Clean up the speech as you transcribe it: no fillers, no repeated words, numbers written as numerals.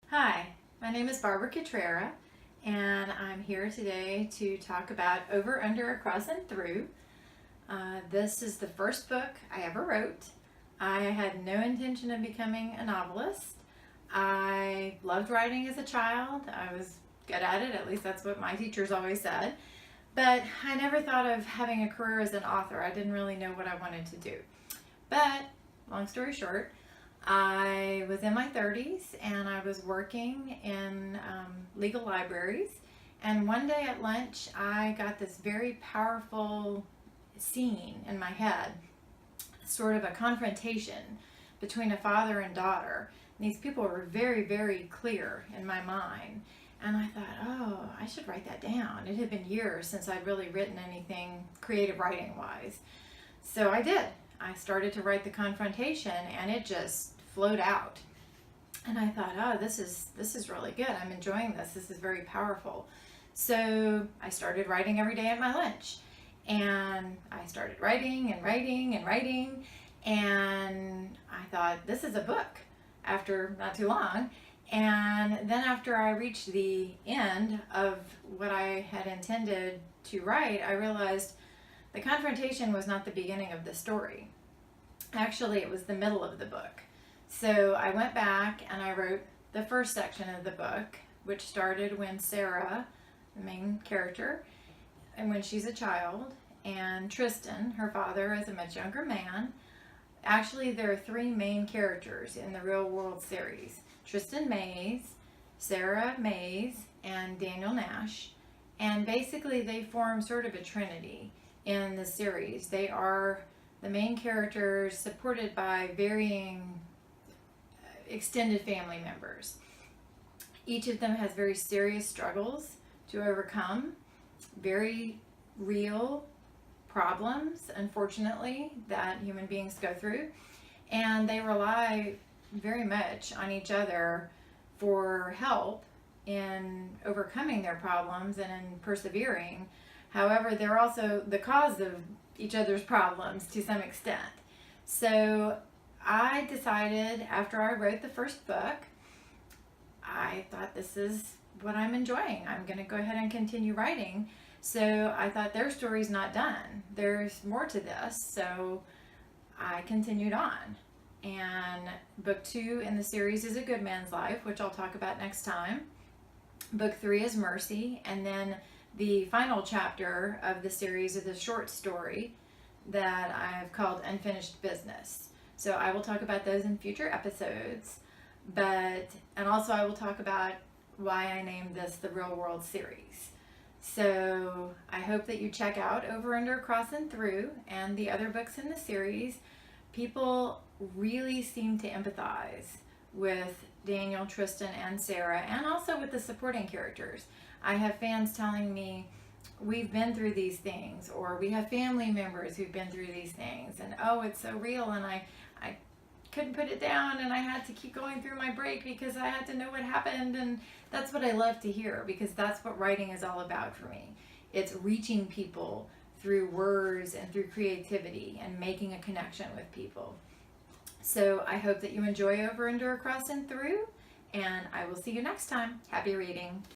Hi, my name is Barbara Cutrera, and I'm here today to talk about Over, Under, Across, and Through. This is the first book I ever wrote. I had no intention of becoming a novelist. I loved writing as a child. I was good at it, at least that's what my teachers always said. But I never thought of having a career as an author. I didn't really know what I wanted to do. But, long story short, I was in my 30s and I was working in legal libraries. And one day at lunch, I got this very powerful scene in my head, sort of a confrontation between a father and daughter. And these people were very, very clear in my mind. And I thought, oh, I should write that down. It had been years since I'd really written anything creative writing wise. So I did. I started to write the confrontation and it just flowed out. And I thought, oh, this is really good. I'm enjoying this. This is very powerful. So I started writing every day at my lunch. And I started writing and writing and writing. And I thought, this is a book after not too long. And then after I reached the end of what I had intended to write, I realized the confrontation was not the beginning of the story. Actually, it was the middle of the book. So I went back and I wrote the first section of the book, which started when Sarah, the main character, and when she's a child, and Tristan, her father, is a much younger man. Actually, there are three main characters in the Real World series: Tristan Mays, Sarah Mays, and Daniel Nash. And basically they form sort of a trinity in the series. They are the main characters supported by varying extended family members. Each of them has very serious struggles to overcome, very real problems, unfortunately, that human beings go through. And they rely very much on each other for help in overcoming their problems and in persevering. However, they're also the cause of each other's problems to some extent. So I decided after I wrote the first book, I thought, this is what I'm enjoying. I'm going to go ahead and continue writing. So I thought, their story's not done. There's more to this. So I continued on. And book 2 in the series is A Good Man's Life, which I'll talk about next time. Book 3 is Mercy. And then the final chapter of the series is a short story that I've called Unfinished Business. So I will talk about those in future episodes. And also I will talk about why I named this the Real World series. So I hope that you check out Over, Under, Across, and Through and the other books in the series. People really seem to empathize with Daniel, Tristan, and Sarah, and also with the supporting characters. I have fans telling me, we've been through these things, or we have family members who've been through these things, and oh, it's so real, and I couldn't put it down, and I had to keep going through my break because I had to know what happened. And that's what I love to hear, because that's what writing is all about for me. It's reaching people through words and through creativity and making a connection with people. So I hope that you enjoy Over, Under, Across, and Through, and I will see you next time. Happy reading.